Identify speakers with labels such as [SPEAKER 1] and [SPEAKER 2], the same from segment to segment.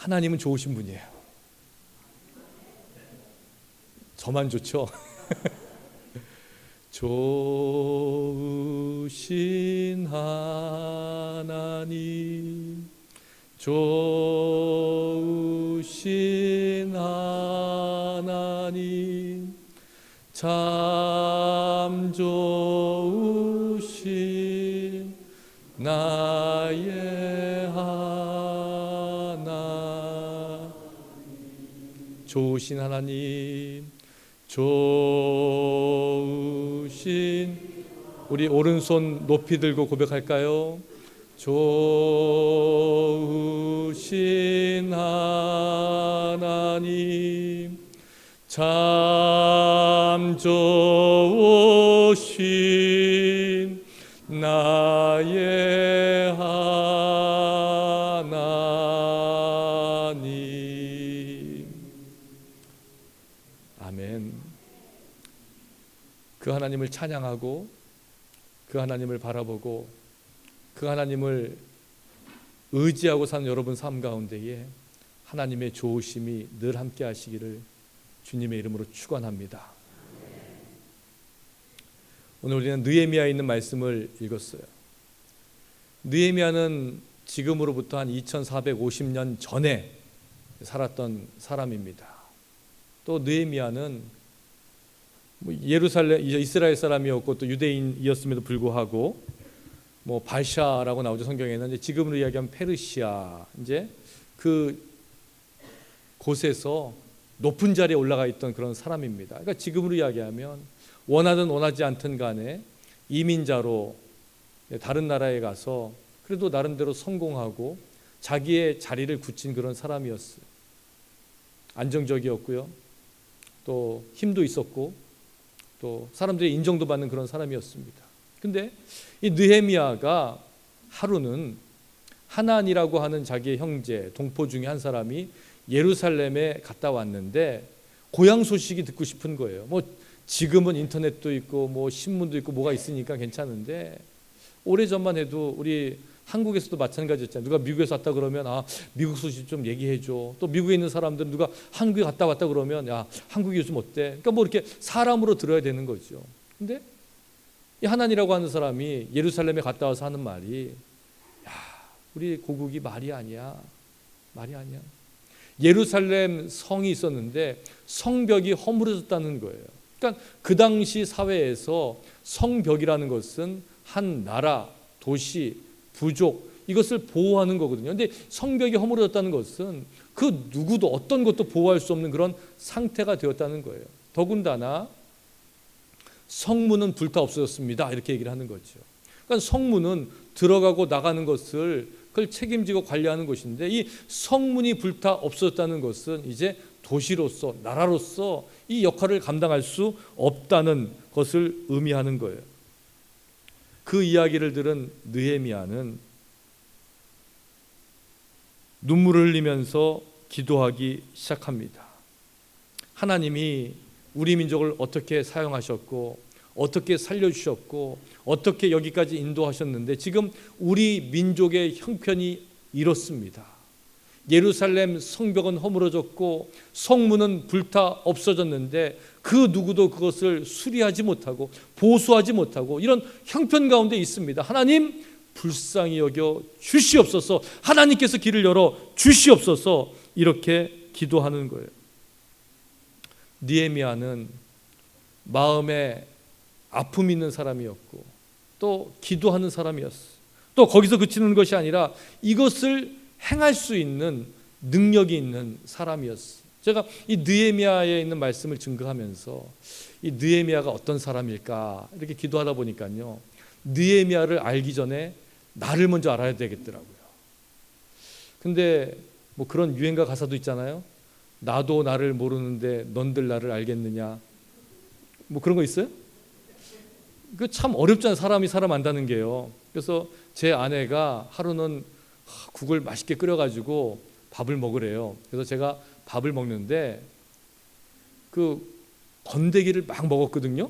[SPEAKER 1] 하나님은 좋으신 분이에요. 저만 좋죠? 좋으신 하나님, 좋으신 하나님, 참 좋으신 나의 하나님. 좋으신 하나님, 좋으신, 우리 오른손 높이 들고 고백할까요? 좋으신 하나님, 참 좋으신 나의 하나님. 아멘. 그 하나님을 찬양하고 그 하나님을 바라보고 그 하나님을 의지하고 사는 여러분 삶 가운데에 하나님의 좋으심이 늘 함께 하시기를 주님의 이름으로 축원합니다. 오늘 우리는 느헤미야에 있는 말씀을 읽었어요. 느헤미야는 지금으로부터 한 2450년 전에 살았던 사람입니다. 또 느헤미야는 예루살렘 이스라엘 사람이었고 또 유대인이었음에도 불구하고 발샤라고 나오죠. 성경에는 지금으로 이야기하면 페르시아, 이제 그 곳에서 높은 자리에 올라가 있던 그런 사람입니다. 그러니까 지금으로 이야기하면 원하든 원하지 않든 간에 이민자로 다른 나라에 가서 그래도 나름대로 성공하고 자기의 자리를 굳힌 그런 사람이었어요. 안정적이었고요. 또 힘도 있었고 또 사람들의 인정도 받는 그런 사람이었습니다. 근데 이 느헤미야가 하루는 하난이라고 하는 자기의 형제 동포 중에 한 사람이 예루살렘에 갔다 왔는데 고향 소식이 듣고 싶은 거예요. 지금은 인터넷도 있고 신문도 있고 뭐가 있으니까 괜찮은데 오래전만 해도 우리 한국에서도 마찬가지였잖아요. 누가 미국에서 왔다 그러면 미국 소식 좀 얘기해줘. 또 미국에 있는 사람들은 누가 한국에 갔다 왔다 그러면 한국이 요즘 어때? 그러니까 이렇게 사람으로 들어야 되는 거죠. 근데 이 하난이라고 하는 사람이 예루살렘에 갔다 와서 하는 말이 우리 고국이 말이 아니야. 예루살렘 성이 있었는데 성벽이 허물어졌다는 거예요. 그러니까 그 당시 사회에서 성벽이라는 것은 한 나라, 도시, 부족 이것을 보호하는 거거든요. 그런데 성벽이 허물어졌다는 것은 그 누구도 어떤 것도 보호할 수 없는 그런 상태가 되었다는 거예요. 더군다나 성문은 불타 없어졌습니다. 이렇게 얘기를 하는 거죠. 그러니까 성문은 들어가고 나가는 것을 그걸 책임지고 관리하는 것인데 이 성문이 불타 없어졌다는 것은 이제 도시로서 나라로서 이 역할을 감당할 수 없다는 것을 의미하는 거예요. 그 이야기를 들은 느헤미야는 눈물을 흘리면서 기도하기 시작합니다. 하나님이 우리 민족을 어떻게 사용하셨고 어떻게 살려주셨고 어떻게 여기까지 인도하셨는데 지금 우리 민족의 형편이 이렇습니다. 예루살렘 성벽은 허물어졌고 성문은 불타 없어졌는데 그 누구도 그것을 수리하지 못하고 보수하지 못하고 이런 형편 가운데 있습니다. 하나님 불쌍히 여겨 주시옵소서. 하나님께서 길을 열어 주시옵소서. 이렇게 기도하는 거예요. 느헤미야는 마음에 아픔이 있는 사람이었고 또 기도하는 사람이었어요. 또 거기서 그치는 것이 아니라 이것을 행할 수 있는 능력이 있는 사람이었어요. 제가 이 느헤미야에 있는 말씀을 증거하면서 이 느헤미야가 어떤 사람일까 이렇게 기도하다 보니까요, 느헤미야를 알기 전에 나를 먼저 알아야 되겠더라고요. 근데 그런 유행가 가사도 있잖아요. 나도 나를 모르는데 넌들 나를 알겠느냐, 그런 거 있어요? 그 참 어렵잖아요. 사람이 사람 안다는 게요. 그래서 제 아내가 하루는 국을 맛있게 끓여가지고 밥을 먹으래요. 그래서 제가 밥을 먹는데 그 건더기를 막 먹었거든요.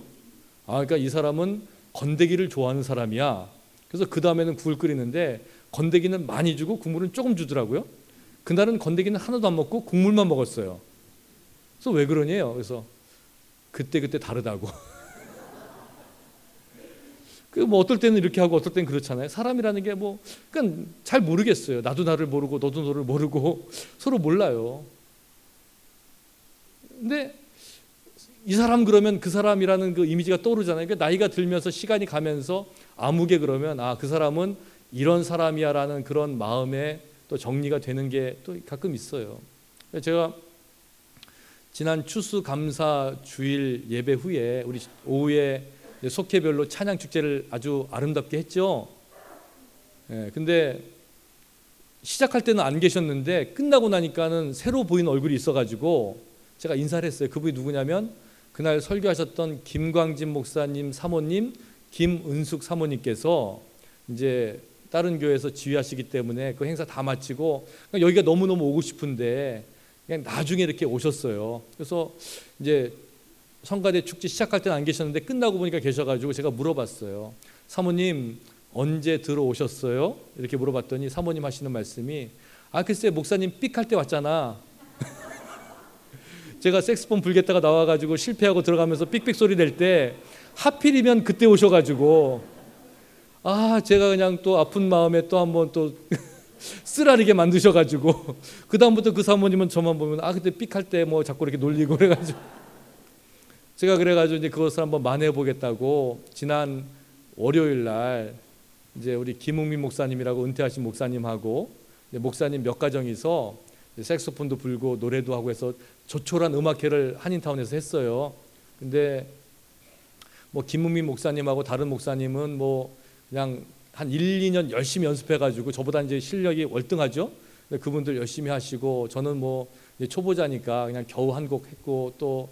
[SPEAKER 1] 그러니까 이 사람은 건더기를 좋아하는 사람이야. 그래서 그 다음에는 국을 끓이는데 건더기는 많이 주고 국물은 조금 주더라고요. 그날은 건더기는 하나도 안 먹고 국물만 먹었어요. 그래서 왜 그러냐요? 그래서 그때 다르다고. 그 뭐 어떨 때는 이렇게 하고 어떨 때는 그렇잖아요. 사람이라는 게 뭐 그러니까 잘 모르겠어요. 나도 나를 모르고 너도 너를 모르고 서로 몰라요. 근데 이 사람 그러면 그 사람이라는 그 이미지가 떠오르잖아요. 그러니까 나이가 들면서 시간이 가면서 아무개 그러면 아, 그 사람은 이런 사람이야라는 그런 마음에 또 정리가 되는 게 또 가끔 있어요. 제가 지난 추수감사 주일 예배 후에 우리 오후에 속회별로 찬양 축제를 아주 아름답게 했죠. 근데 시작할 때는 안 계셨는데 끝나고 나니까는 새로 보이는 얼굴이 있어가지고 제가 인사를 했어요. 그분이 누구냐면 그날 설교하셨던 김광진 목사님 사모님, 김은숙 사모님께서 이제 다른 교회에서 지휘하시기 때문에 그 행사 다 마치고 여기가 너무너무 오고 싶은데 그냥 나중에 이렇게 오셨어요. 그래서 이제 성가대 축제 시작할 때는 안 계셨는데 끝나고 보니까 계셔가지고 제가 물어봤어요. 사모님 언제 들어오셨어요? 이렇게 물어봤더니 사모님 하시는 말씀이 아 글쎄 목사님 삑할 때 왔잖아. 제가 색스폰 불겠다가 나와가지고 실패하고 들어가면서 삑삑 소리 낼 때 하필이면 그때 오셔가지고 아 제가 그냥 또 아픈 마음에 또 한번 또 쓰라리게 만드셔가지고 그 다음부터 그 사모님은 저만 보면 아 그때 삑할 때 뭐 자꾸 이렇게 놀리고 그래가지고 제가 그래가지고 이제 그것을 한번 만회해 보겠다고 지난 월요일 날 이제 우리 김웅민 목사님이라고 은퇴하신 목사님하고 목사님 몇 가정이서 색소폰도 불고 노래도 하고 해서 조촐한 음악회를 한인타운에서 했어요. 근데 뭐 김웅민 목사님하고 다른 목사님은 뭐 그냥 한 1, 2년 열심히 연습해가지고 저보다 이제 실력이 월등하죠. 그분들 열심히 하시고 저는 뭐 초보자니까 그냥 겨우 한 곡 했고 또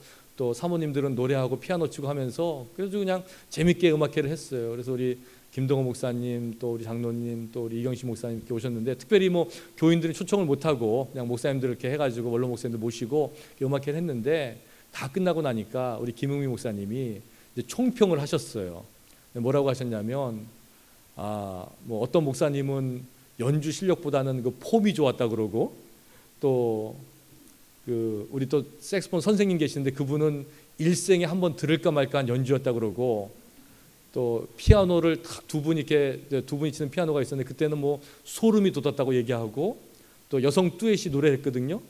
[SPEAKER 1] 사모님들은 노래하고 피아노 치고 하면서 그래서 그냥 재밌게 음악회를 했어요. 그래서 우리 김동호 목사님 또 우리 장로님 또 우리 이경식 목사님 이렇게 오셨는데 특별히 뭐 교인들은 초청을 못하고 그냥 목사님들 이렇게 해가지고 원로 목사님들 모시고 음악회를 했는데 다 끝나고 나니까 우리 김웅미 목사님이 이제 총평을 하셨어요. 뭐라고 하셨냐면 뭐 어떤 목사님은 연주 실력보다는 그 폼이 좋았다 그러고 또 그 우리 또 색스폰 선생님 계시는데 그분은 일생에 한번 들을까 말까한 연주였다 그러고 또 피아노를 딱 두 분이 치는 피아노가 있었는데 그때는 뭐 소름이 돋았다고 얘기하고 또 여성 듀엣이 노래했거든요.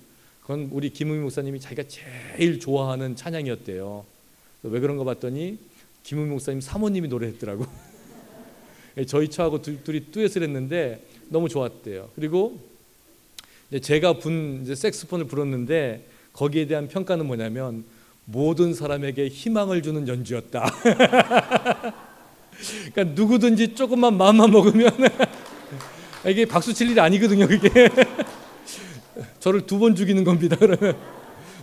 [SPEAKER 1] 그건 우리 김웅민 목사님이 자기가 제일 좋아하는 찬양이었대요. 왜 그런 거 봤더니 김웅민 목사님 사모님이 노래했더라고. 저희 처하고 둘이 듀엣을 했는데 너무 좋았대요. 그리고 제가 이제 색스폰을 불었는데 거기에 대한 평가는 뭐냐면 모든 사람에게 희망을 주는 연주였다. 그러니까 누구든지 조금만 마음만 먹으면 이게 박수 칠 일이 아니거든요. 그게 저를 2번 죽이는 겁니다. 그러면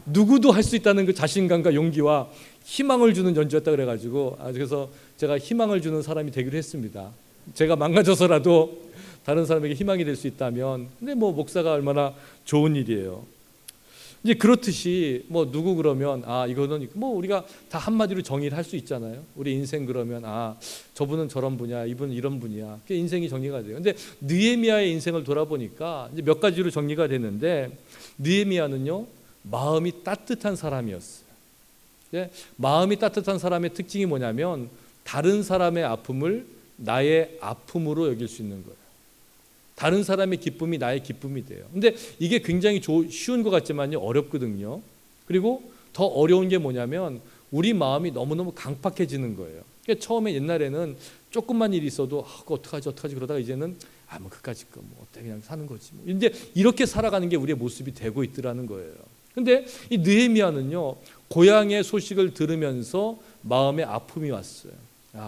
[SPEAKER 1] 누구도 할 수 있다는 그 자신감과 용기와 희망을 주는 연주였다 그래가지고 그래서 제가 희망을 주는 사람이 되기로 했습니다. 제가 망가져서라도 다른 사람에게 희망이 될 수 있다면 근데 뭐 목사가 얼마나 좋은 일이에요. 이제 그렇듯이 뭐 누구 그러면 이거는 뭐 우리가 다 한마디로 정의를 할 수 있잖아요. 우리 인생 그러면 저분은 저런 분이야, 이분은 이런 분이야. 그게 인생이 정리가 돼요. 근데 느헤미야의 인생을 돌아보니까 이제 몇 가지로 정리가 되는데 느헤미야는요 마음이 따뜻한 사람이었어요. 마음이 따뜻한 사람의 특징이 뭐냐면 다른 사람의 아픔을 나의 아픔으로 여길 수 있는 거예요. 다른 사람의 기쁨이 나의 기쁨이 돼요. 근데 이게 굉장히 쉬운 것 같지만요 어렵거든요. 그리고 더 어려운 게 뭐냐면 우리 마음이 너무너무 강팍해지는 거예요. 그러니까 처음에 옛날에는 조금만 일이 있어도 그거 어떡하지 그러다가 이제는 뭐 그까짓 거 뭐 어때 그냥 사는 거지 뭐. 이제 이렇게 살아가는 게 우리의 모습이 되고 있더라는 거예요. 근데 이 느헤미야는요 고향의 소식을 들으면서 마음에 아픔이 왔어요.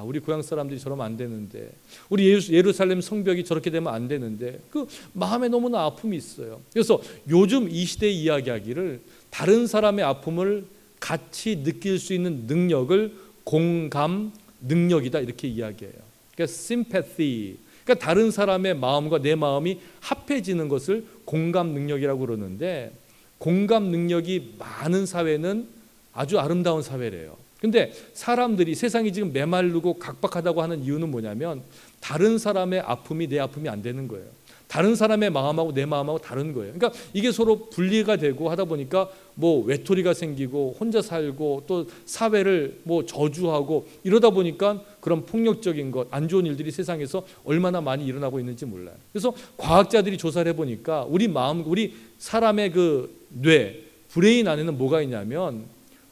[SPEAKER 1] 우리 고향 사람들이 저러면 안 되는데 우리 예루살렘 성벽이 저렇게 되면 안 되는데 그 마음에 너무나 아픔이 있어요. 그래서 요즘 이 시대의 이야기하기를 다른 사람의 아픔을 같이 느낄 수 있는 능력을 공감 능력이다 이렇게 이야기해요. 그러니까 sympathy, 그러니까 다른 사람의 마음과 내 마음이 합해지는 것을 공감 능력이라고 그러는데 공감 능력이 많은 사회는 아주 아름다운 사회래요. 근데 사람들이 세상이 지금 메마르고 각박하다고 하는 이유는 뭐냐면 다른 사람의 아픔이 내 아픔이 안 되는 거예요. 다른 사람의 마음하고 내 마음하고 다른 거예요. 그러니까 이게 서로 분리가 되고 하다 보니까 뭐 외톨이가 생기고 혼자 살고 또 사회를 뭐 저주하고 이러다 보니까 그런 폭력적인 것, 안 좋은 일들이 세상에서 얼마나 많이 일어나고 있는지 몰라요. 그래서 과학자들이 조사를 해보니까 우리 마음, 우리 사람의 그 뇌, 브레인 안에는 뭐가 있냐면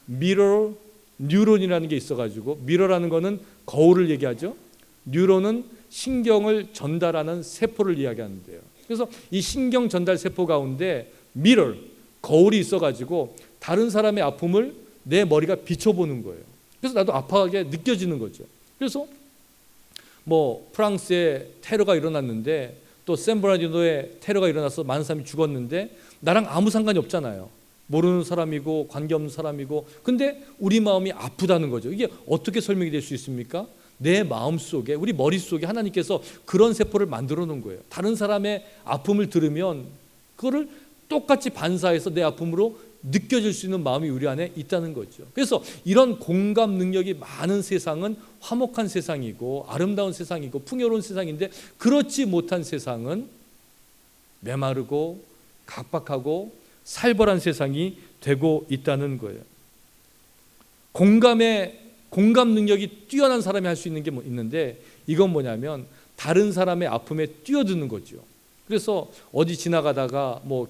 [SPEAKER 1] 미러 뉴런이라는 게 있어가지고, 미러라는 거는 거울을 얘기하죠. 뉴런은 신경을 전달하는 세포를 이야기하는데요. 그래서 이 신경 전달 세포 가운데 미러, 거울이 있어가지고 다른 사람의 아픔을 내 머리가 비춰보는 거예요. 그래서 나도 아파하게 느껴지는 거죠. 그래서 뭐 프랑스에 테러가 일어났는데 또 샌브라디노에 테러가 일어나서 많은 사람이 죽었는데 나랑 아무 상관이 없잖아요. 모르는 사람이고 관계없는 사람이고, 근데 우리 마음이 아프다는 거죠. 이게 어떻게 설명이 될 수 있습니까? 내 마음속에, 우리 머릿속에 하나님께서 그런 세포를 만들어 놓은 거예요. 다른 사람의 아픔을 들으면 그거를 똑같이 반사해서 내 아픔으로 느껴질 수 있는 마음이 우리 안에 있다는 거죠. 그래서 이런 공감 능력이 많은 세상은 화목한 세상이고 아름다운 세상이고 풍요로운 세상인데, 그렇지 못한 세상은 메마르고 각박하고 살벌한 세상이 되고 있다는 거예요. 공감 능력이 뛰어난 사람이 할 수 있는 게 뭐 있는데, 이건 뭐냐면 다른 사람의 아픔에 뛰어드는 거죠. 그래서 어디 지나가다가 뭐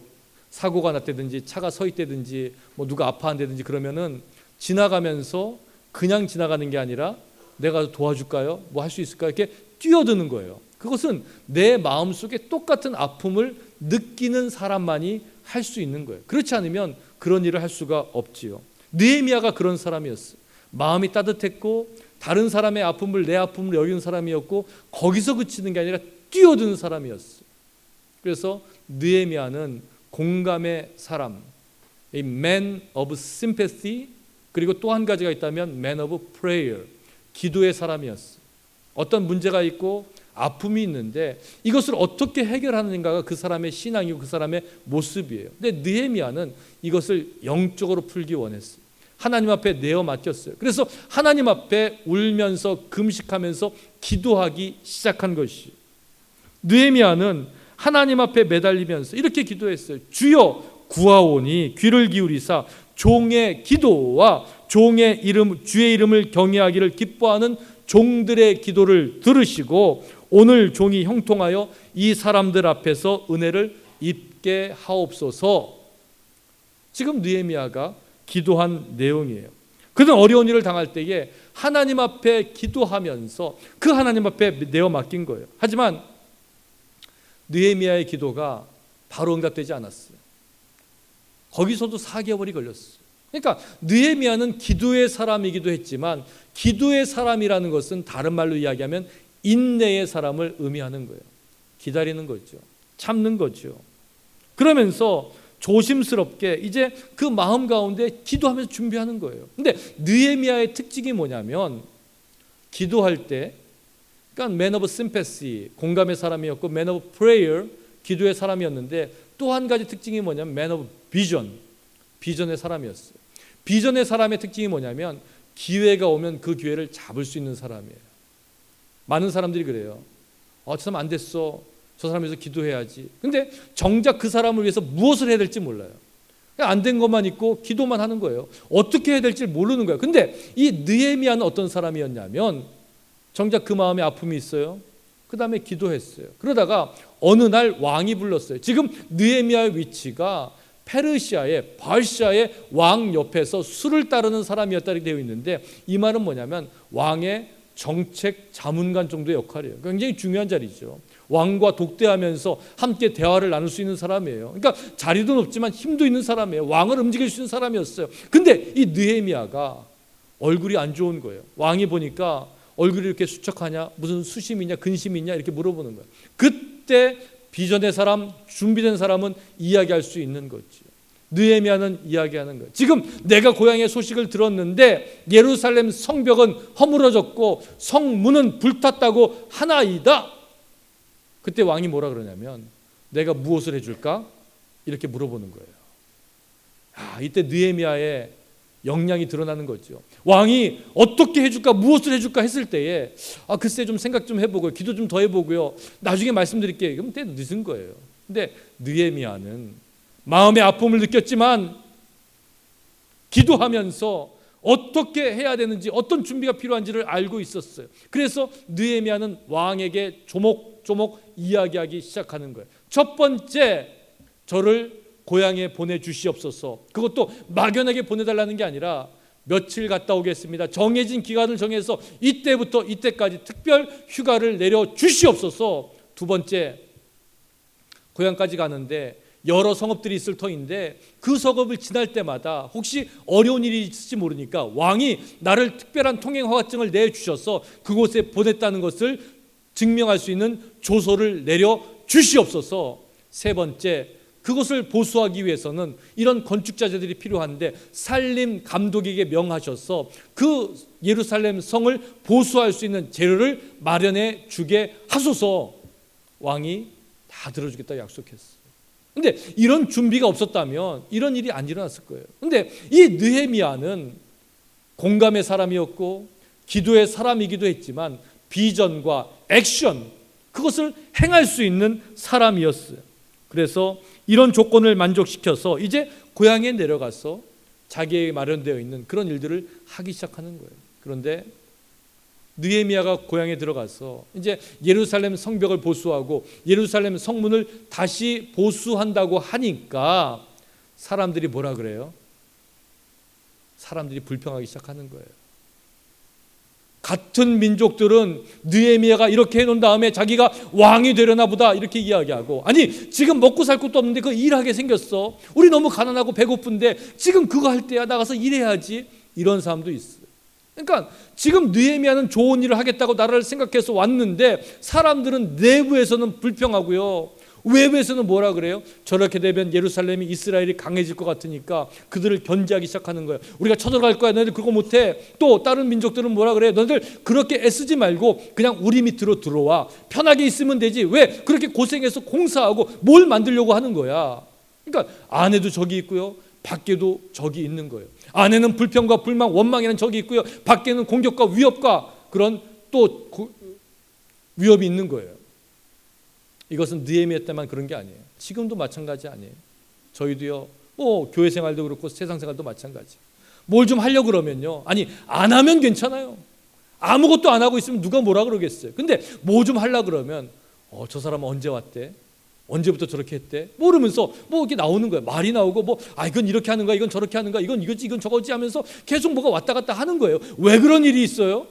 [SPEAKER 1] 사고가 났다든지 차가 서 있다든지 뭐 누가 아파한다든지 그러면은 지나가면서 그냥 지나가는 게 아니라 내가 도와줄까요? 뭐 할 수 있을까요? 이렇게 뛰어드는 거예요. 그것은 내 마음속에 똑같은 아픔을 느끼는 사람만이 할 수 있는 거예요. 그렇지 않으면 그런 일을 할 수가 없지요. 느헤미야가 그런 사람이었어요. 마음이 따뜻했고 다른 사람의 아픔을 내 아픔을 여기는 사람이었고 거기서 그치는 게 아니라 뛰어드는 사람이었어요. 그래서 느헤미야는 공감의 사람, a man of sympathy, 그리고 또 한 가지가 있다면 man of prayer, 기도의 사람이었어요. 어떤 문제가 있고 아픔이 있는데 이것을 어떻게 해결하는가가 그 사람의 신앙이고 그 사람의 모습이에요. 근데 느헤미야는 이것을 영적으로 풀기 원했어요. 하나님 앞에 내어 맡겼어요. 그래서 하나님 앞에 울면서 금식하면서 기도하기 시작한 것이, 느헤미야는 하나님 앞에 매달리면서 이렇게 기도했어요. 주여 구하오니 귀를 기울이사 종의 기도와 종의 이름, 주의 이름을 경외하기를 기뻐하는 종들의 기도를 들으시고 오늘 종이 형통하여 이 사람들 앞에서 은혜를 입게 하옵소서. 지금 느헤미야가 기도한 내용이에요. 그는 어려운 일을 당할 때에 하나님 앞에 기도하면서 그 하나님 앞에 내어 맡긴 거예요. 하지만 느헤미야의 기도가 바로 응답되지 않았어요. 거기서도 4개월이 걸렸어요. 그러니까 느헤미야는 기도의 사람이기도 했지만 기도의 사람이라는 것은 다른 말로 이야기하면 인내의 사람을 의미하는 거예요. 기다리는 거죠. 참는 거죠. 그러면서 조심스럽게 이제 그 마음 가운데 기도하면서 준비하는 거예요. 근데 느헤미야의 특징이 뭐냐면 기도할 때, 그러니까 man of sympathy, 공감의 사람이었고 man of prayer, 기도의 사람이었는데 또 한 가지 특징이 뭐냐면 man of vision, 비전의 사람이었어요. 비전의 사람의 특징이 뭐냐면 기회가 오면 그 기회를 잡을 수 있는 사람이에요. 많은 사람들이 그래요. 저 사람 안 됐어. 저 사람 위해서 기도해야지. 근데 정작 그 사람을 위해서 무엇을 해야 될지 몰라요. 안 된 것만 있고 기도만 하는 거예요. 어떻게 해야 될지 모르는 거예요. 근데 이 느헤미야는 어떤 사람이었냐면 정작 그 마음에 아픔이 있어요. 그 다음에 기도했어요. 그러다가 어느 날 왕이 불렀어요. 지금 느헤미야의 위치가 페르시아의 바샤의 왕 옆에서 수를 따르는 사람이었다 이렇게 되어 있는데, 이 말은 뭐냐면 왕의 정책 자문관 정도의 역할이에요. 굉장히 중요한 자리죠. 왕과 독대하면서 함께 대화를 나눌 수 있는 사람이에요. 그러니까 자리도 높지만 힘도 있는 사람이에요. 왕을 움직일 수 있는 사람이었어요. 근데 이 느헤미야가 얼굴이 안 좋은 거예요. 왕이 보니까 얼굴이 이렇게 수척하냐, 무슨 수심이냐, 근심이냐 이렇게 물어보는 거예요. 그때 비전의 사람, 준비된 사람은 이야기할 수 있는 거죠. 느헤미야는 이야기하는 거예요. 지금 내가 고향의 소식을 들었는데 예루살렘 성벽은 허물어졌고 성문은 불탔다고 하나이다. 그때 왕이 뭐라 그러냐면 내가 무엇을 해줄까? 이렇게 물어보는 거예요. 이때 느헤미야의 역량이 드러나는 거죠. 왕이 어떻게 해줄까, 무엇을 해줄까 했을 때에 글쎄 좀 생각 좀 해보고요, 기도 좀 더 해보고요, 나중에 말씀드릴게요. 그럼 때 늦은 거예요. 근데 느헤미야는 마음의 아픔을 느꼈지만 기도하면서 어떻게 해야 되는지, 어떤 준비가 필요한지를 알고 있었어요. 그래서 느헤미야는 왕에게 조목조목 이야기하기 시작하는 거예요. 첫 번째, 저를 고향에 보내주시옵소서. 그것도 막연하게 보내달라는 게 아니라 며칠 갔다 오겠습니다, 정해진 기간을 정해서 이때부터 이때까지 특별 휴가를 내려주시옵소서. 두 번째, 고향까지 가는데 여러 성읍들이 있을 터인데 그 성읍을 지날 때마다 혹시 어려운 일이 있을지 모르니까 왕이 나를 특별한 통행 허가증을 내주셔서 그곳에 보냈다는 것을 증명할 수 있는 조서를 내려 주시옵소서. 세 번째, 그것을 보수하기 위해서는 이런 건축자재들이 필요한데 산림 감독에게 명하셔서 그 예루살렘 성을 보수할 수 있는 재료를 마련해 주게 하소서. 왕이 다 들어주겠다고 약속했어요. 근데 이런 준비가 없었다면 이런 일이 안 일어났을 거예요. 근데 이 느헤미야는 공감의 사람이었고 기도의 사람이기도 했지만 비전과 액션, 그것을 행할 수 있는 사람이었어요. 그래서 이런 조건을 만족시켜서 이제 고향에 내려가서 자기에게 마련되어 있는 그런 일들을 하기 시작하는 거예요. 그런데 느헤미야가 고향에 들어가서 이제 예루살렘 성벽을 보수하고 예루살렘 성문을 다시 보수한다고 하니까 사람들이 뭐라 그래요? 사람들이 불평하기 시작하는 거예요. 같은 민족들은 느헤미야가 이렇게 해놓은 다음에 자기가 왕이 되려나 보다 이렇게 이야기하고, 아니 지금 먹고 살 것도 없는데 그거 일하게 생겼어, 우리 너무 가난하고 배고픈데 지금 그거 할 때야 나가서 일해야지, 이런 사람도 있어요. 그러니까 지금 느헤미야는 좋은 일을 하겠다고 나라를 생각해서 왔는데 사람들은 내부에서는 불평하고요, 외부에서는 뭐라 그래요? 저렇게 되면 예루살렘이, 이스라엘이 강해질 것 같으니까 그들을 견제하기 시작하는 거예요. 우리가 쳐들어갈 거야, 너희들 그거 못해. 또 다른 민족들은 뭐라 그래요? 너희들 그렇게 애쓰지 말고 그냥 우리 밑으로 들어와, 편하게 있으면 되지, 왜 그렇게 고생해서 공사하고 뭘 만들려고 하는 거야. 그러니까 안에도 적이 있고요, 밖에도 적이 있는 거예요. 안에는 불평과 불만, 원망이라는 적이 있고요, 밖에는 공격과 위협과 그런 또 위협이 있는 거예요. 이것은 느헤미야 때만 그런 게 아니에요. 지금도 마찬가지 아니에요. 저희도요, 교회 생활도 그렇고 세상 생활도 마찬가지. 뭘 좀 하려고 그러면요, 아니 안 하면 괜찮아요. 아무것도 안 하고 있으면 누가 뭐라 그러겠어요. 근데 뭐 좀 하려고 그러면 저 사람은 언제 왔대? 언제부터 저렇게 했대? 모르면서 이렇게 나오는 거예요. 말이 나오고 이건 이렇게 하는 거야, 이건 저렇게 하는 거야, 이건 이거지, 이건 저거지 하면서 계속 뭐가 왔다 갔다 하는 거예요. 왜 그런 일이 있어요?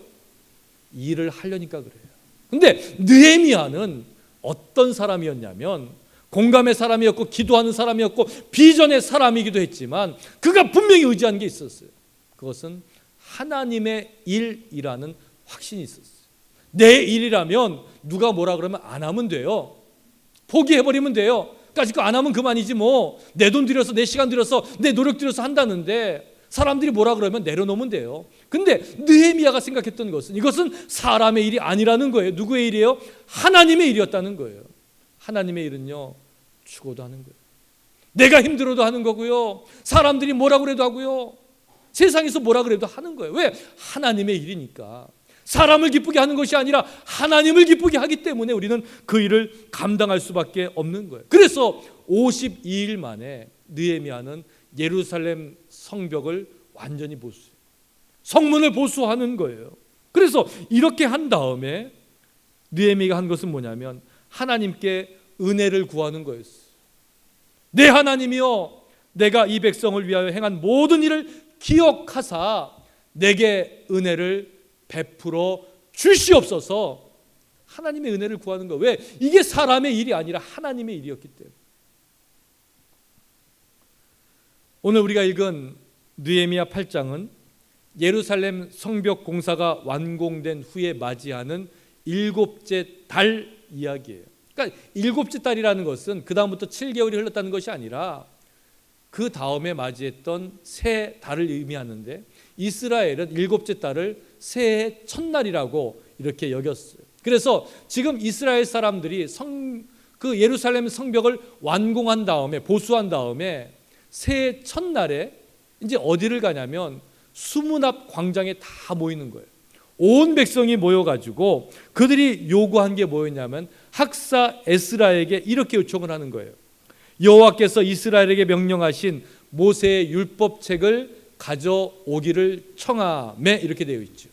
[SPEAKER 1] 일을 하려니까 그래요. 근데 느헤미야는 어떤 사람이었냐면 공감의 사람이었고 기도하는 사람이었고 비전의 사람이기도 했지만 그가 분명히 의지하는 게 있었어요. 그것은 하나님의 일이라는 확신이 있었어요. 내 일이라면 누가 뭐라 그러면 안 하면 돼요. 포기해버리면 돼요. 그러니까 안 하면 그만이지 뭐. 내 돈 들여서, 내 시간 들여서, 내 노력 들여서 한다는데 사람들이 뭐라 그러면 내려놓으면 돼요. 근데 느헤미야가 생각했던 것은 이것은 사람의 일이 아니라는 거예요. 누구의 일이에요? 하나님의 일이었다는 거예요. 하나님의 일은요, 죽어도 하는 거예요. 내가 힘들어도 하는 거고요, 사람들이 뭐라 그래도 하고요, 세상에서 뭐라 그래도 하는 거예요. 왜? 하나님의 일이니까. 사람을 기쁘게 하는 것이 아니라 하나님을 기쁘게 하기 때문에 우리는 그 일을 감당할 수밖에 없는 거예요. 그래서 52일 만에 느헤미야는 예루살렘 성벽을 완전히 보수해요. 성문을 보수하는 거예요. 그래서 이렇게 한 다음에 느헤미야가 한 것은 뭐냐면 하나님께 은혜를 구하는 거였어요. 내 하나님이여, 내가 이 백성을 위하여 행한 모든 일을 기억하사 내게 은혜를 베풀어 주시옵소서. 하나님의 은혜를 구하는 거예요. 왜? 이게 사람의 일이 아니라 하나님의 일이었기 때문에. 오늘 우리가 읽은 느헤미야 8장은 예루살렘 성벽 공사가 완공된 후에 맞이하는 일곱째 달 이야기예요. 그러니까 일곱째 달이라는 것은 그 다음부터 7개월이 흘렀다는 것이 아니라 그 다음에 맞이했던 새 달을 의미하는데, 이스라엘은 일곱째 달을 새해 첫날이라고 이렇게 여겼어요. 그래서 지금 이스라엘 사람들이 그 예루살렘 성벽을 완공한 다음에, 보수한 다음에 새해 첫날에 이제 어디를 가냐면 수문 앞 광장에 다 모이는 거예요. 온 백성이 모여가지고 그들이 요구한 게 뭐였냐면 학사 에스라에게 이렇게 요청을 하는 거예요. 여호와께서 이스라엘에게 명령하신 모세의 율법책을 가져오기를 청하매, 이렇게 되어 있죠.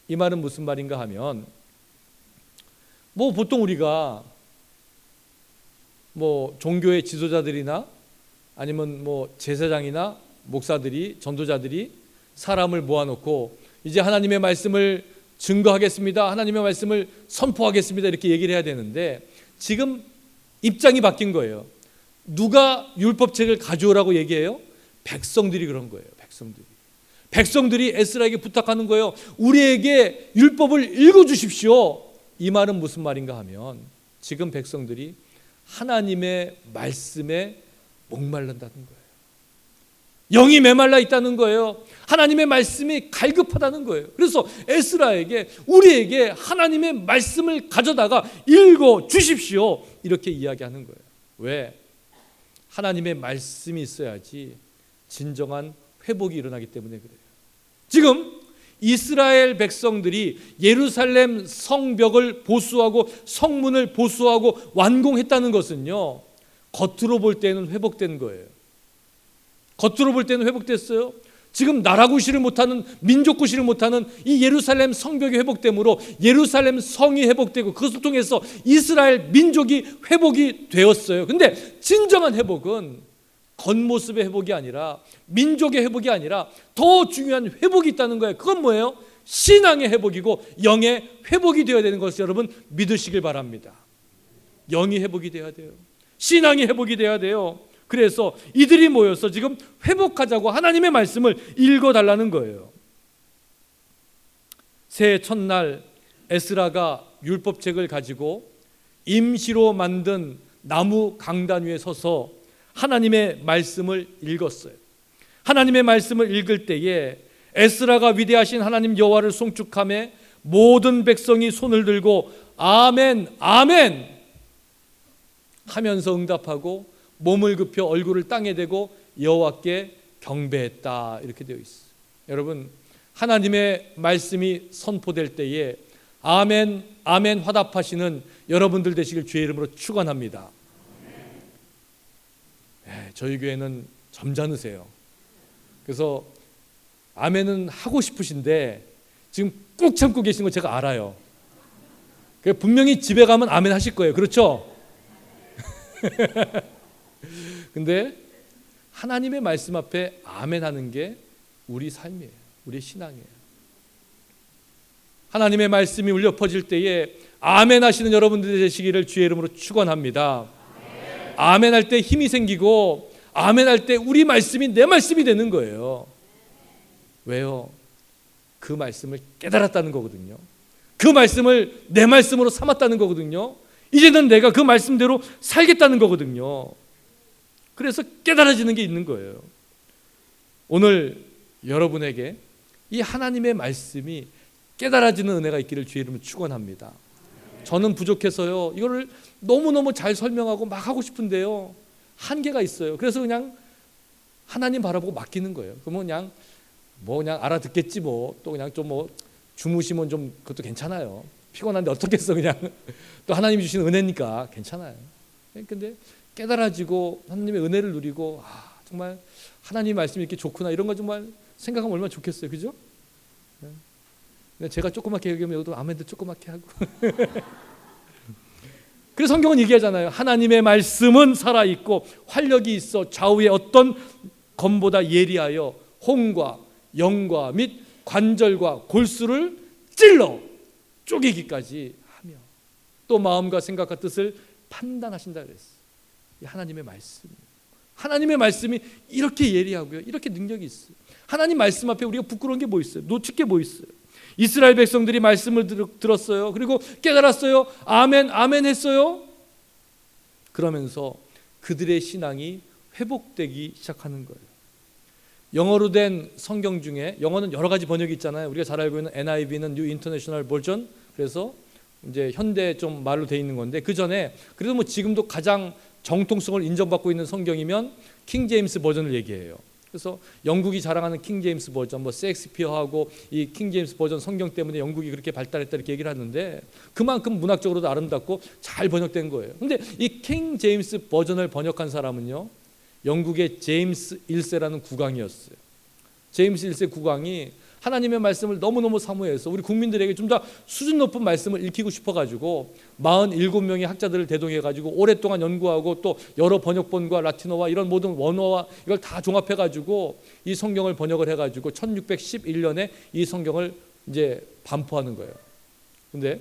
[SPEAKER 1] 이 말은 무슨 말인가 하면, 뭐 보통 우리가 뭐 종교의 지도자들이나 아니면 뭐 제사장이나 목사들이, 전도자들이 사람을 모아놓고 이제 하나님의 말씀을 증거하겠습니다, 하나님의 말씀을 선포하겠습니다, 이렇게 얘기를 해야 되는데 지금 입장이 바뀐 거예요. 누가 율법책을 가져오라고 얘기해요? 백성들이 그런 거예요. 백성들이 에스라에게 부탁하는 거예요. 우리에게 율법을 읽어주십시오. 이 말은 무슨 말인가 하면 지금 백성들이 하나님의 말씀에 목말른다는 거예요. 영이 메말라 있다는 거예요. 하나님의 말씀이 갈급하다는 거예요. 그래서 에스라에게, 우리에게 하나님의 말씀을 가져다가 읽어 주십시오, 이렇게 이야기하는 거예요. 왜? 하나님의 말씀이 있어야지 진정한 회복이 일어나기 때문에 그래요. 지금 이스라엘 백성들이 예루살렘 성벽을 보수하고 성문을 보수하고 완공했다는 것은요, 겉으로 볼 때는 회복된 거예요. 겉으로 볼 때는 회복됐어요. 지금 나라 구실을 못하는, 민족 구실을 못하는 이 예루살렘 성벽이 회복됨으로 예루살렘 성이 회복되고 그것을 통해서 이스라엘 민족이 회복이 되었어요. 근데 진정한 회복은 겉모습의 회복이 아니라, 민족의 회복이 아니라 더 중요한 회복이 있다는 거예요. 그건 뭐예요? 신앙의 회복이고 영의 회복이 되어야 되는 것을 여러분 믿으시길 바랍니다. 영이 회복이 돼야 돼요. 신앙이 회복이 돼야 돼요. 그래서 이들이 모여서 지금 회복하자고 하나님의 말씀을 읽어달라는 거예요. 새해 첫날 에스라가 율법책을 가지고 임시로 만든 나무 강단 위에 서서 하나님의 말씀을 읽었어요. 하나님의 말씀을 읽을 때에 에스라가 위대하신 하나님 여호와를 송축하며 모든 백성이 손을 들고 아멘 아멘 하면서 응답하고 몸을 굽혀 얼굴을 땅에 대고 여호와께 경배했다, 이렇게 되어 있어요. 여러분, 하나님의 말씀이 선포될 때에 아멘 아멘 화답하시는 여러분들 되시길 주의 이름으로 축원합니다. 저희 교회는 점잖으세요. 그래서 아멘은 하고 싶으신데 지금 꾹 참고 계신 거 제가 알아요. 분명히 집에 가면 아멘 하실 거예요. 그렇죠? 근데 하나님의 말씀 앞에 아멘 하는 게 우리 삶이에요. 우리의 신앙이에요. 하나님의 말씀이 울려 퍼질 때에 아멘 하시는 여러분들 되시기를 주의 이름으로 축원합니다. 아멘 할 때 힘이 생기고 아멘 할 때 우리 말씀이 내 말씀이 되는 거예요. 왜요? 그 말씀을 깨달았다는 거거든요. 그 말씀을 내 말씀으로 삼았다는 거거든요. 이제는 내가 그 말씀대로 살겠다는 거거든요. 그래서 깨달아지는 게 있는 거예요. 오늘 여러분에게 이 하나님의 말씀이 깨달아지는 은혜가 있기를 주의 이름으로 축원합니다. 저는 부족해서요, 이거를 너무너무 잘 설명하고 막 하고 싶은데요, 한계가 있어요. 그래서 그냥 하나님 바라보고 맡기는 거예요. 그러면 그냥 알아듣겠지 뭐. 또 그냥 좀 뭐 주무시면 좀 그것도 괜찮아요. 피곤한데 어떻겠어, 그냥. 또 하나님이 주시는 은혜니까 괜찮아요. 근데 깨달아지고 하나님의 은혜를 누리고, 정말 하나님 말씀이 이렇게 좋구나, 이런 거 정말 생각하면 얼마나 좋겠어요. 그죠? 근데 제가 조그맣게 얘기하면 여기도 아멘도 조그맣게 하고. 그래서 성경은 얘기하잖아요. 하나님의 말씀은 살아있고 활력이 있어 좌우의 어떤 검보다 예리하여 혼과 영과 및 관절과 골수를 찔러 쪼개기까지 하며 또 마음과 생각과 뜻을 판단하신다 그랬어요. 하나님의 말씀, 하나님의 말씀이 이렇게 예리하고요, 이렇게 능력이 있어요. 하나님 말씀 앞에 우리가 부끄러운 게 뭐 있어요? 놓칠 게 뭐 있어요? 이스라엘 백성들이 말씀을 들었어요. 그리고 깨달았어요. 아멘 아멘 했어요. 그러면서 그들의 신앙이 회복되기 시작하는 거예요. 영어로 된 성경 중에, 영어는 여러 가지 번역이 있잖아요. 우리가 잘 알고 있는 NIV는 New International Version, 그래서 이제 현대 좀 말로 돼 있는 건데, 그 전에 그래도 뭐 지금도 가장 정통성을 인정받고 있는 성경이면 킹 제임스 버전을 얘기해요. 그래서 영국이 자랑하는 킹 제임스 버전, 뭐 셰익스피어하고 이 킹 제임스 버전 성경 때문에 영국이 그렇게 발달했다 이렇게 얘기를 하는데 그만큼 문학적으로도 아름답고 잘 번역된 거예요. 근데 이 킹 제임스 버전을 번역한 사람은요, 영국의 제임스 1세라는 국왕이었어요. 제임스 1세 국왕이 하나님의 말씀을 너무너무 사모해서 우리 국민들에게 좀 더 수준 높은 말씀을 읽히고 싶어가지고 47명의 학자들을 대동해가지고 오랫동안 연구하고 또 여러 번역본과 라틴어와 이런 모든 원어와 이걸 다 종합해가지고 이 성경을 번역을 해가지고 1611년에 이 성경을 이제 반포하는 거예요. 근데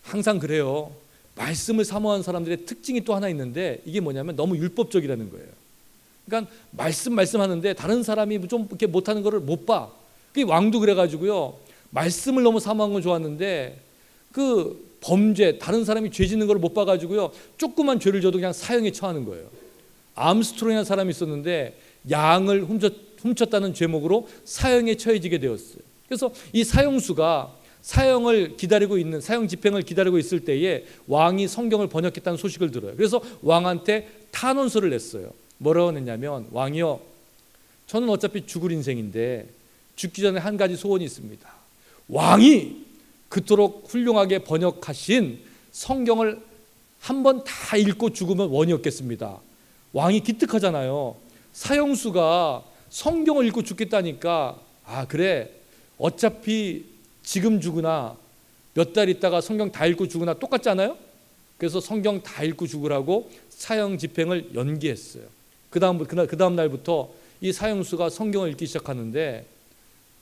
[SPEAKER 1] 항상 그래요. 말씀을 사모하는 사람들의 특징이 또 하나 있는데 이게 뭐냐면 너무 율법적이라는 거예요. 그러니까 말씀하는데 다른 사람이 좀 이렇게 못하는 거를 못 봐. 그 왕도 그래가지고요, 말씀을 너무 사모한 건 좋았는데 그 범죄, 다른 사람이 죄 짓는 걸 못 봐가지고요, 조그만 죄를 져도 그냥 사형에 처하는 거예요. 암스트롱이라는 사람이 있었는데 양을 훔쳤다는 죄목으로 사형에 처해지게 되었어요. 그래서 이 사형수가 사형을 기다리고 있는, 사형 집행을 기다리고 있을 때에 왕이 성경을 번역했다는 소식을 들어요. 그래서 왕한테 탄원서를 냈어요. 뭐라고 냈냐면, 왕이요, 저는 어차피 죽을 인생인데 죽기 전에 한 가지 소원이 있습니다. 왕이 그토록 훌륭하게 번역하신 성경을 한번 다 읽고 죽으면 원이 없겠습니다. 왕이 기특하잖아요. 사형수가 성경을 읽고 죽겠다니까, 아 그래, 어차피 지금 죽으나 몇 달 있다가 성경 다 읽고 죽으나 똑같지 않아요? 그래서 성경 다 읽고 죽으라고 사형 집행을 연기했어요. 그 다음 날부터 이 사형수가 성경을 읽기 시작하는데,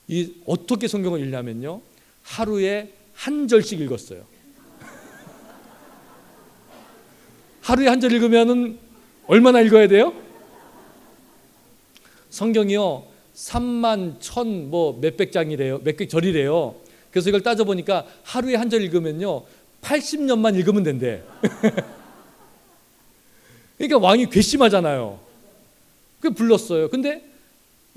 [SPEAKER 1] 이 어떻게 성경을 읽냐면요, 하루에 한 절씩 읽었어요. 하루에 한 절 읽으면은 얼마나 읽어야 돼요? 성경이요 3만 1,000 뭐 몇백 장이래요, 몇백 절이래요. 그래서 이걸 따져보니까 하루에 한 절 읽으면요 80년만 읽으면 된대. 그러니까 왕이 괘씸하잖아요. 그 불렀어요. 근데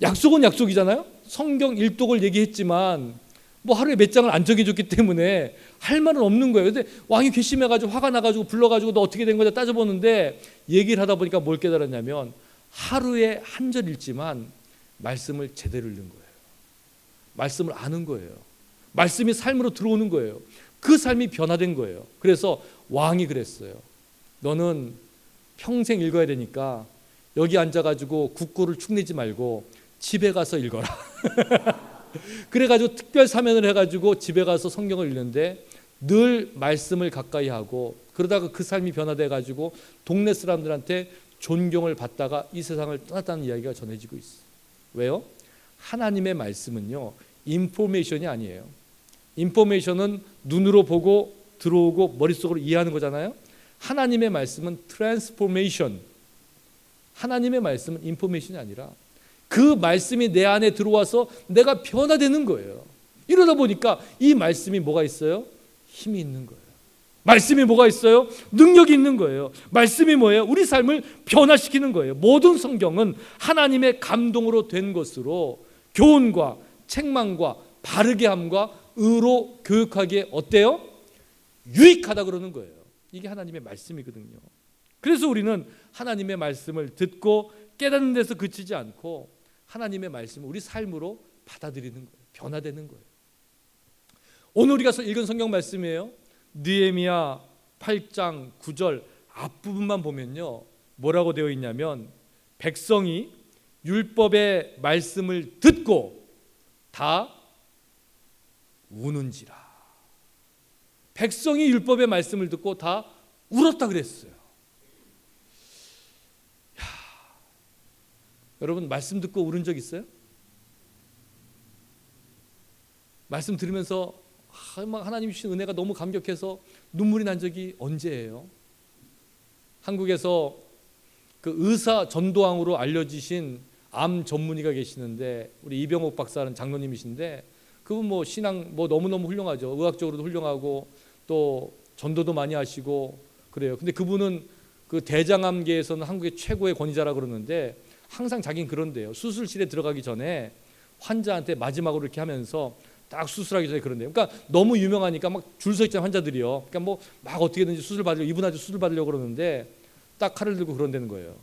[SPEAKER 1] 약속은 약속이잖아요. 성경 일독을 얘기했지만 뭐 하루에 몇 장을 안 적어줬기 때문에 할 말은 없는 거예요. 근데 왕이 괘씸해가지고 화가 나가지고 불러가지고 너 어떻게 된 거냐 따져보는데, 얘기를 하다 보니까 뭘 깨달았냐면 하루에 한 절 읽지만 말씀을 제대로 읽는 거예요. 말씀을 아는 거예요. 말씀이 삶으로 들어오는 거예요. 그 삶이 변화된 거예요. 그래서 왕이 그랬어요. 너는 평생 읽어야 되니까 여기 앉아가지고 국고를 축내지 말고 집에 가서 읽어라. 그래가지고 특별 사면을 해가지고 집에 가서 성경을 읽는데 늘 말씀을 가까이 하고, 그러다가 그 삶이 변화돼가지고 동네 사람들한테 존경을 받다가 이 세상을 떠났다는 이야기가 전해지고 있어요. 왜요? 하나님의 말씀은요 인포메이션이 아니에요. 인포메이션은 눈으로 보고 들어오고 머릿속으로 이해하는 거잖아요. 하나님의 말씀은 트랜스포메이션. 하나님의 말씀은 인포메이션이 아니라 그 말씀이 내 안에 들어와서 내가 변화되는 거예요. 이러다 보니까 이 말씀이 뭐가 있어요? 힘이 있는 거예요. 말씀이 뭐가 있어요? 능력이 있는 거예요. 말씀이 뭐예요? 우리 삶을 변화시키는 거예요. 모든 성경은 하나님의 감동으로 된 것으로 교훈과 책망과 바르게 함과 의로 교육하기에 어때요? 유익하다 그러는 거예요. 이게 하나님의 말씀이거든요. 그래서 우리는 하나님의 말씀을 듣고 깨닫는 데서 그치지 않고 하나님의 말씀을 우리 삶으로 받아들이는 거예요. 변화되는 거예요. 오늘 우리가 읽은 성경 말씀이에요. 느헤미야 8장 9절 앞부분만 보면요 뭐라고 되어 있냐면, 백성이 율법의 말씀을 듣고 다 우는지라. 백성이 율법의 말씀을 듣고 다 울었다 그랬어요. 여러분 말씀 듣고 울은 적 있어요? 말씀 들으면서 하나님 주신 은혜가 너무 감격해서 눈물이 난 적이 언제예요? 한국에서 그 의사 전도왕으로 알려지신 암 전문의가 계시는데, 우리 이병옥 박사는 장로님이신데, 그분 뭐 신앙 뭐 너무너무 훌륭하죠. 의학적으로도 훌륭하고 또 전도도 많이 하시고 그래요. 근데 그분은 그 대장암계에서는 한국의 최고의 권위자라 그러는데, 항상 자기는 그런데요. 수술실에 들어가기 전에 환자한테 마지막으로 이렇게 하면서 딱 수술하기 전에 그런데요. 그러니까 너무 유명하니까 막 줄 서 있잖아요, 환자들이요. 그러니까 뭐 막 어떻게든지 수술 받으려고, 이분한테 수술 받으려고 그러는데 딱 칼을 들고 그런다는 거예요.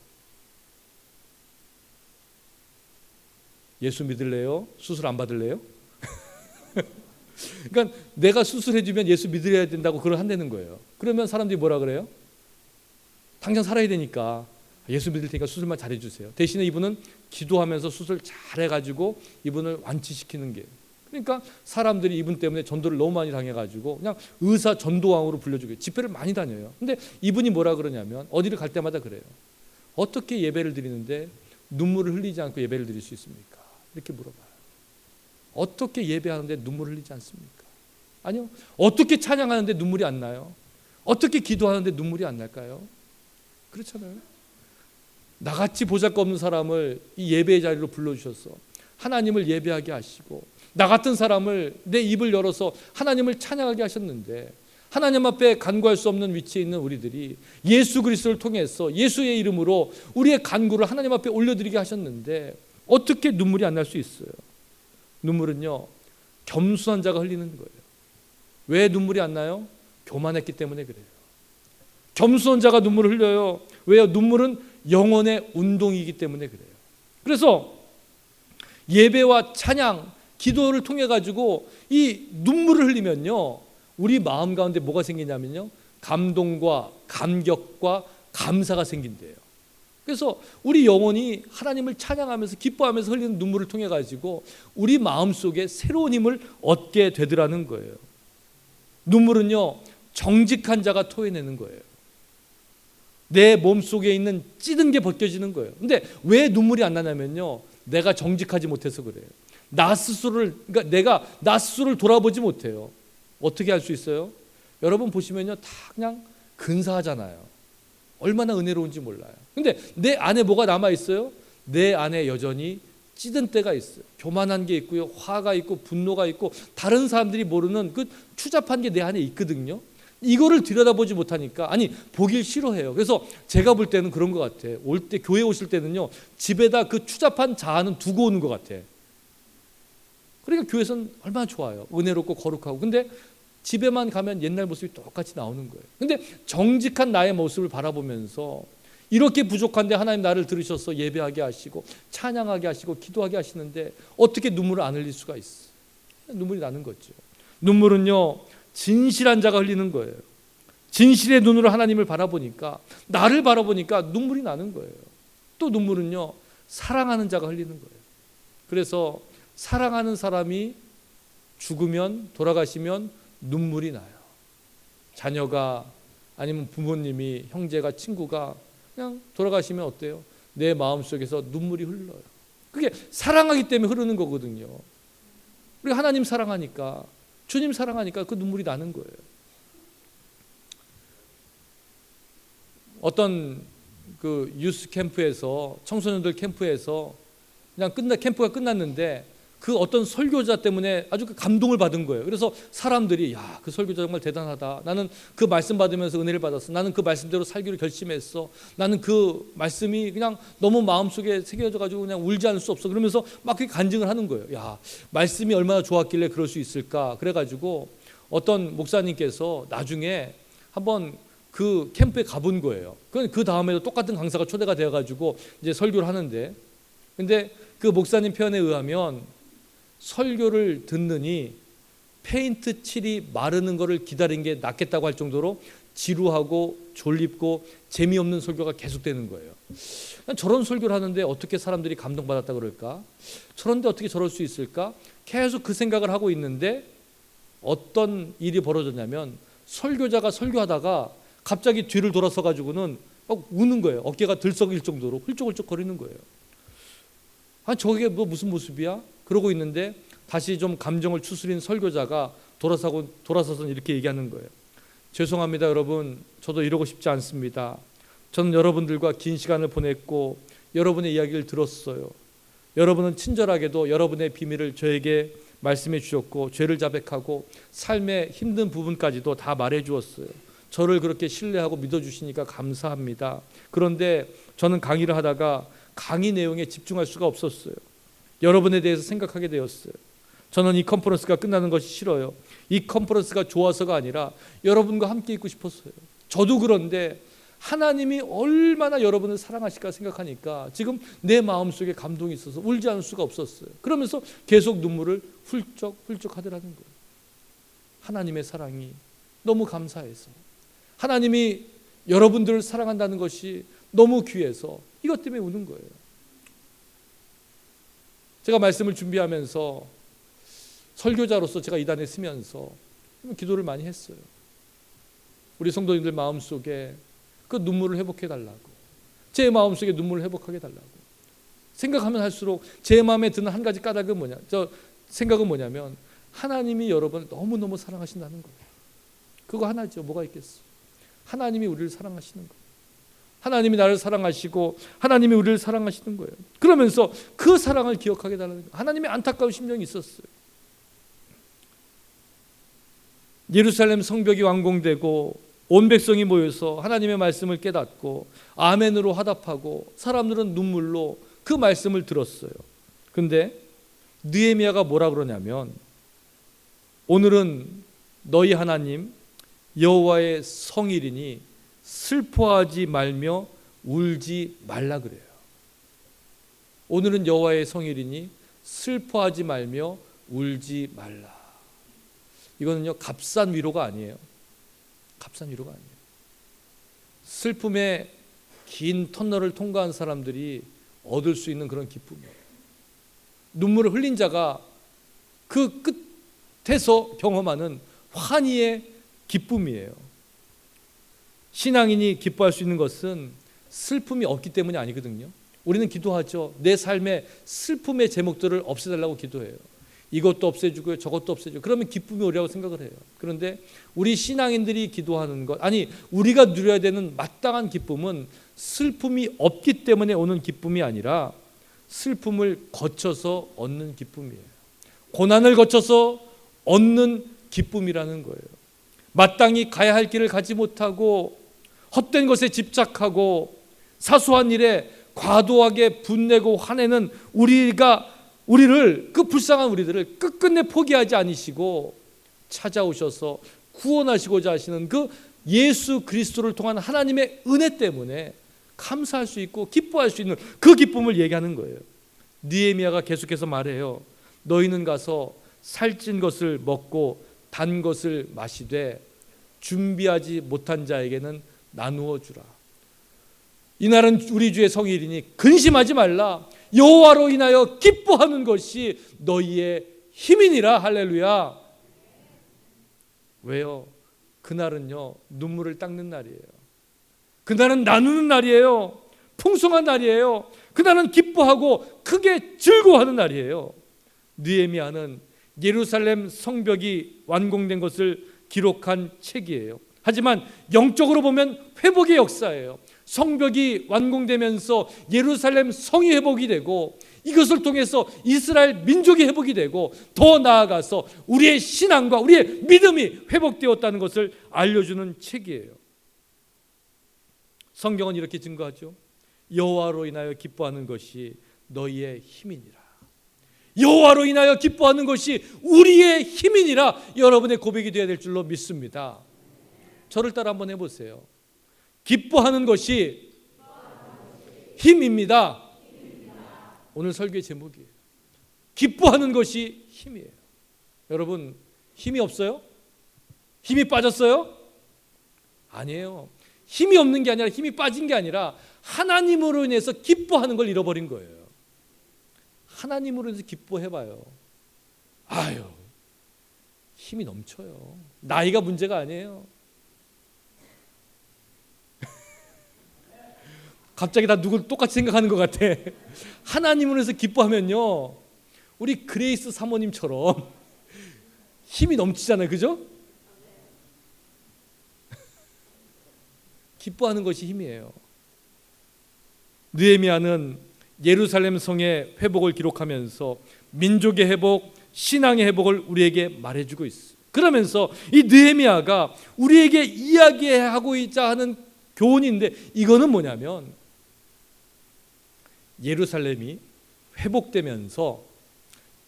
[SPEAKER 1] 예수 믿을래요? 수술 안 받을래요? 그러니까 내가 수술해주면 예수 믿어야 된다고 그걸 한다는 거예요. 그러면 사람들이 뭐라 그래요? 당장 살아야 되니까 예수 믿을 테니까 수술만 잘해주세요. 대신에 이분은 기도하면서 수술 잘해가지고 이분을 완치시키는 게, 그러니까 사람들이 이분 때문에 전도를 너무 많이 당해가지고 그냥 의사 전도왕으로 불려주고 집회를 많이 다녀요. 근데 이분이 뭐라 그러냐면 어디를 갈 때마다 그래요. 어떻게 예배를 드리는데 눈물을 흘리지 않고 예배를 드릴 수 있습니까? 이렇게 물어봐요. 어떻게 예배하는데 눈물을 흘리지 않습니까? 아니요. 어떻게 찬양하는데 눈물이 안 나요? 어떻게 기도하는데 눈물이 안 날까요? 그렇잖아요. 나같이 보잘것없는 사람을 이 예배의 자리로 불러주셔서 하나님을 예배하게 하시고, 나 같은 사람을 내 입을 열어서 하나님을 찬양하게 하셨는데, 하나님 앞에 간구할 수 없는 위치에 있는 우리들이 예수 그리스도를 통해서 예수의 이름으로 우리의 간구를 하나님 앞에 올려드리게 하셨는데 어떻게 눈물이 안 날 수 있어요? 눈물은요, 겸손한 자가 흘리는 거예요. 왜 눈물이 안 나요? 교만했기 때문에 그래요. 겸손한 자가 눈물을 흘려요. 왜요? 눈물은 영혼의 운동이기 때문에 그래요. 그래서 예배와 찬양, 기도를 통해 가지고 이 눈물을 흘리면요, 우리 마음 가운데 뭐가 생기냐면요, 감동과 감격과 감사가 생긴대요. 그래서 우리 영혼이 하나님을 찬양하면서 기뻐하면서 흘리는 눈물을 통해 가지고 우리 마음속에 새로운 힘을 얻게 되더라는 거예요. 눈물은요, 정직한 자가 토해내는 거예요. 내 몸속에 있는 찌든 게 벗겨지는 거예요. 근데 왜 눈물이 안 나냐면요, 내가 정직하지 못해서 그래요. 그러니까 내가 나 스스로를 돌아보지 못해요. 어떻게 할 수 있어요? 여러분 보시면요, 다 그냥 근사하잖아요. 얼마나 은혜로운지 몰라요. 근데 내 안에 뭐가 남아있어요? 내 안에 여전히 찌든 때가 있어요. 교만한 게 있고요, 화가 있고 분노가 있고 다른 사람들이 모르는 그 추잡한 게 내 안에 있거든요. 이거를 들여다보지 못하니까, 아니, 보길 싫어해요. 그래서 제가 볼 때는 그런 것 같아. 교회 오실 때는요, 집에다 그 추잡한 자아는 두고 오는 것 같아. 그러니까 교회에서는 얼마나 좋아요. 은혜롭고 거룩하고. 근데 집에만 가면 옛날 모습이 똑같이 나오는 거예요. 근데 정직한 나의 모습을 바라보면서 이렇게 부족한데 하나님 나를 들으셔서 예배하게 하시고 찬양하게 하시고 기도하게 하시는데 어떻게 눈물을 안 흘릴 수가 있어요? 눈물이 나는 거죠. 눈물은요, 진실한 자가 흘리는 거예요. 진실의 눈으로 하나님을 바라보니까, 나를 바라보니까 눈물이 나는 거예요. 또 눈물은요, 사랑하는 자가 흘리는 거예요. 그래서 사랑하는 사람이 죽으면, 돌아가시면 눈물이 나요. 자녀가, 아니면 부모님이, 형제가, 친구가 그냥 돌아가시면 어때요? 내 마음속에서 눈물이 흘러요. 그게 사랑하기 때문에 흐르는 거거든요. 우리 하나님 사랑하니까, 주님 사랑하니까 그 눈물이 나는 거예요. 어떤 그 유스 캠프에서, 청소년들 캠프에서 그냥 캠프가 끝났는데 그 어떤 설교자 때문에 아주 감동을 받은 거예요. 그래서 사람들이, 야, 그 설교자 정말 대단하다. 나는 그 말씀 받으면서 은혜를 받았어. 나는 그 말씀대로 살기로 결심했어. 나는 그 말씀이 그냥 너무 마음속에 새겨져가지고 그냥 울지 않을 수 없어. 그러면서 막 그렇게 간증을 하는 거예요. 야, 말씀이 얼마나 좋았길래 그럴 수 있을까. 그래가지고 어떤 목사님께서 나중에 한번 그 캠프에 가본 거예요. 그 다음에도 똑같은 강사가 초대가 되어가지고 이제 설교를 하는데, 근데 그 목사님 표현에 의하면 설교를 듣느니 페인트 칠이 마르는 것을 기다린 게 낫겠다고 할 정도로 지루하고 졸립고 재미없는 설교가 계속되는 거예요. 저런 설교를 하는데 어떻게 사람들이 감동받았다 그럴까? 저런데 어떻게 저럴 수 있을까? 계속 그 생각을 하고 있는데 어떤 일이 벌어졌냐면, 설교자가 설교하다가 갑자기 뒤를 돌아서 가지고는 막 우는 거예요. 어깨가 들썩일 정도로 훌쩍훌쩍 거리는 거예요. 아, 저게 뭐 무슨 모습이야? 그러고 있는데 다시 좀 감정을 추스린 설교자가 돌아서서 이렇게 얘기하는 거예요. 죄송합니다, 여러분. 저도 이러고 싶지 않습니다. 저는 여러분들과 긴 시간을 보냈고 여러분의 이야기를 들었어요. 여러분은 친절하게도 여러분의 비밀을 저에게 말씀해 주셨고 죄를 자백하고 삶의 힘든 부분까지도 다 말해 주었어요. 저를 그렇게 신뢰하고 믿어주시니까 감사합니다. 그런데 저는 강의를 하다가 강의 내용에 집중할 수가 없었어요. 여러분에 대해서 생각하게 되었어요. 저는 이 컨퍼런스가 끝나는 것이 싫어요. 이 컨퍼런스가 좋아서가 아니라 여러분과 함께 있고 싶었어요. 저도 그런데 하나님이 얼마나 여러분을 사랑하실까 생각하니까 지금 내 마음속에 감동이 있어서 울지 않을 수가 없었어요. 그러면서 계속 눈물을 훌쩍 하더라는 거예요. 하나님의 사랑이 너무 감사해서, 하나님이 여러분들을 사랑한다는 것이 너무 귀해서 이것 때문에 우는 거예요. 제가 말씀을 준비하면서 설교자로서 제가 이 단에 쓰면서 기도를 많이 했어요. 우리 성도님들 마음속에 그 눈물을 회복해 달라고, 제 마음속에 눈물을 회복하게 달라고 생각하면 할수록 제 마음에 드는 한 가지 까닭은 생각은 뭐냐면 하나님이 여러분을 너무너무 사랑하신다는 거예요. 그거 하나죠. 뭐가 있겠어요. 하나님이 우리를 사랑하시는 거예요. 하나님이 나를 사랑하시고 하나님이 우리를 사랑하시는 거예요. 그러면서 그 사랑을 기억하게 달라는 거예요. 하나님의 안타까운 심정이 있었어요. 예루살렘 성벽이 완공되고 온 백성이 모여서 하나님의 말씀을 깨닫고 아멘으로 화답하고 사람들은 눈물로 그 말씀을 들었어요. 근데 느헤미야가 뭐라 그러냐면 오늘은 너희 하나님 여호와의 성일이니 슬퍼하지 말며 울지 말라 그래요. 오늘은 여호와의 성일이니 슬퍼하지 말며 울지 말라. 이거는요 값싼 위로가 아니에요. 값싼 위로가 아니에요. 슬픔의 긴 터널을 통과한 사람들이 얻을 수 있는 그런 기쁨이에요. 눈물을 흘린 자가 그 끝에서 경험하는 환희의 기쁨이에요. 신앙인이 기뻐할 수 있는 것은 슬픔이 없기 때문이 아니거든요. 우리는 기도하죠. 내 삶의 슬픔의 제목들을 없애달라고 기도해요. 이것도 없애주고요, 저것도 없애주고. 그러면 기쁨이 오리라고 생각을 해요. 그런데 우리 신앙인들이 기도하는 것, 아니 우리가 누려야 되는 마땅한 기쁨은 슬픔이 없기 때문에 오는 기쁨이 아니라 슬픔을 거쳐서 얻는 기쁨이에요. 고난을 거쳐서 얻는 기쁨이라는 거예요. 마땅히 가야 할 길을 가지 못하고 헛된 것에 집착하고 사소한 일에 과도하게 분내고 화내는 우리를 그 불쌍한 우리들을 끝끝내 포기하지 않으시고 찾아오셔서 구원하시고자 하시는 그 예수 그리스도를 통한 하나님의 은혜 때문에 감사할 수 있고 기뻐할 수 있는 그 기쁨을 얘기하는 거예요. 느헤미야가 계속해서 말해요. 너희는 가서 살찐 것을 먹고 단 것을 마시되 준비하지 못한 자에게는 나누어 주라. 이날은 우리 주의 성일이니 근심하지 말라. 여호와로 인하여 기뻐하는 것이 너희의 힘이니라. 할렐루야. 왜요? 그날은요 눈물을 닦는 날이에요. 그날은 나누는 날이에요. 풍성한 날이에요. 그날은 기뻐하고 크게 즐거워하는 날이에요. 느헤미야는 예루살렘 성벽이 완공된 것을 기록한 책이에요. 하지만 영적으로 보면 회복의 역사예요. 성벽이 완공되면서 예루살렘 성이 회복이 되고 이것을 통해서 이스라엘 민족이 회복이 되고 더 나아가서 우리의 신앙과 우리의 믿음이 회복되었다는 것을 알려주는 책이에요. 성경은 이렇게 증거하죠. 여호와로 인하여 기뻐하는 것이 너희의 힘이니라. 여호와로 인하여 기뻐하는 것이 우리의 힘이니라. 여러분의 고백이 되어야 될 줄로 믿습니다. 저를 따라 한번 해보세요. 기뻐하는 것이 힘입니다. 오늘 설교의 제목이에요. 기뻐하는 것이 힘이에요. 여러분 힘이 없어요? 힘이 빠졌어요? 아니에요. 힘이 없는 게 아니라 힘이 빠진 게 아니라 하나님으로 인해서 기뻐하는 걸 잃어버린 거예요. 하나님으로 인해서 기뻐해봐요. 아유 힘이 넘쳐요. 나이가 문제가 아니에요. 갑자기 다 누굴 똑같이 생각하는 것 같아. 하나님으로 해서 기뻐하면요 우리 그레이스 사모님처럼 힘이 넘치잖아요. 그죠? 기뻐하는 것이 힘이에요. 느헤미야는 예루살렘 성의 회복을 기록하면서 민족의 회복, 신앙의 회복을 우리에게 말해주고 있어요. 그러면서 이 느헤미야가 우리에게 이야기하고자 하는 교훈인데 이거는 뭐냐면 예루살렘이 회복되면서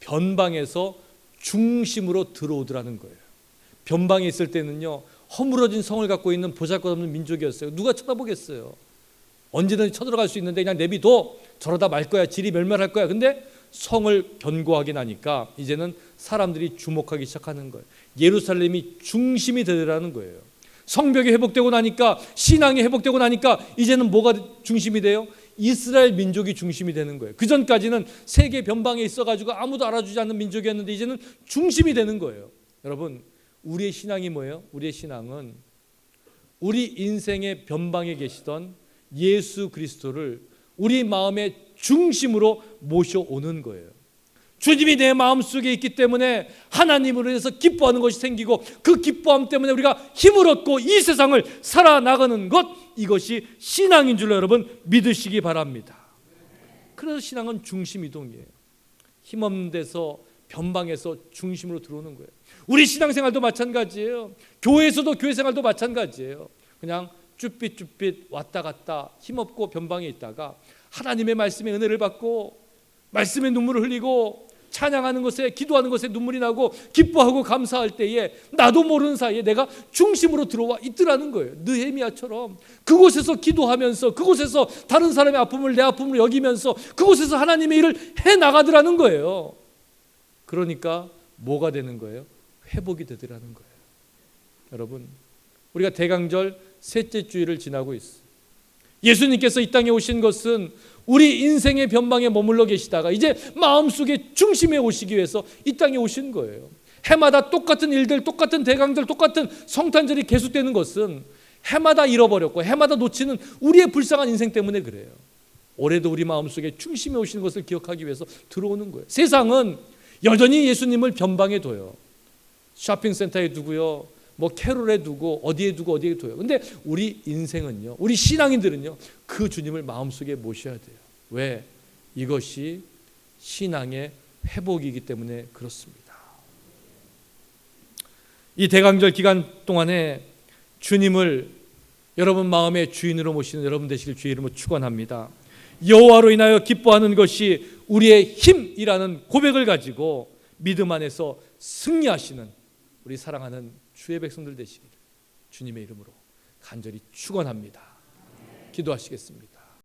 [SPEAKER 1] 변방에서 중심으로 들어오더라는 거예요. 변방에 있을 때는요 허물어진 성을 갖고 있는 보잘것없는 민족이었어요. 누가 쳐다보겠어요? 언제든지 쳐들어갈 수 있는데 그냥 내비둬. 저러다 말 거야. 질이 멸망할 거야. 근데 성을 견고하게 나니까 이제는 사람들이 주목하기 시작하는 거예요. 예루살렘이 중심이 되더라는 거예요. 성벽이 회복되고 나니까, 신앙이 회복되고 나니까 이제는 뭐가 중심이 돼요? 이스라엘 민족이 중심이 되는 거예요. 그 전까지는 세계 변방에 있어가지고 아무도 알아주지 않는 민족이었는데 이제는 중심이 되는 거예요. 여러분, 우리의 신앙이 뭐예요? 우리의 신앙은 우리 인생의 변방에 계시던 예수 그리스도를 우리 마음의 중심으로 모셔오는 거예요. 주님이 내 마음속에 있기 때문에 하나님으로 인해서 기뻐하는 것이 생기고, 그 기뻐함 때문에 우리가 힘을 얻고 이 세상을 살아나가는 것, 이것이 신앙인 줄로 여러분 믿으시기 바랍니다. 그래서 신앙은 중심 이동이에요. 힘없는 데서, 변방에서 중심으로 들어오는 거예요. 우리 신앙생활도 마찬가지예요. 교회에서도 교회생활도 마찬가지예요. 그냥 쭈삣쭈삣 왔다 갔다 힘없고 변방에 있다가 하나님의 말씀의 은혜를 받고 말씀의 눈물을 흘리고 찬양하는 것에, 기도하는 것에 눈물이 나고 기뻐하고 감사할 때에 나도 모르는 사이에 내가 중심으로 들어와 있더라는 거예요. 느헤미야처럼 그곳에서 기도하면서, 그곳에서 다른 사람의 아픔을 내 아픔으로 여기면서 그곳에서 하나님의 일을 해나가더라는 거예요. 그러니까 뭐가 되는 거예요? 회복이 되더라는 거예요. 여러분, 우리가 대강절 셋째 주일을 지나고 있어요. 예수님께서 이 땅에 오신 것은 우리 인생의 변방에 머물러 계시다가 이제 마음속의 중심에 오시기 위해서 이 땅에 오신 거예요. 해마다 똑같은 일들, 똑같은 대강절, 똑같은 성탄절이 계속되는 것은 해마다 잃어버렸고 해마다 놓치는 우리의 불쌍한 인생 때문에 그래요. 올해도 우리 마음속에 중심에 오시는 것을 기억하기 위해서 들어오는 거예요. 세상은 여전히 예수님을 변방에 둬요. 쇼핑센터에 두고요, 뭐 캐롤에 두고 어디에 두고 어디에 둬요. 근데 우리 인생은요, 우리 신앙인들은요, 그 주님을 마음속에 모셔야 돼요. 왜? 이것이 신앙의 회복이기 때문에 그렇습니다. 이 대강절 기간 동안에 주님을 여러분 마음의 주인으로 모시는 여러분 되시길 주의 이름으로 축원합니다. 여호와로 인하여 기뻐하는 것이 우리의 힘이라는 고백을 가지고 믿음 안에서 승리하시는 우리 사랑하는 주의 백성들 되시기를 주님의 이름으로 간절히 축원합니다. 기도하시겠습니다.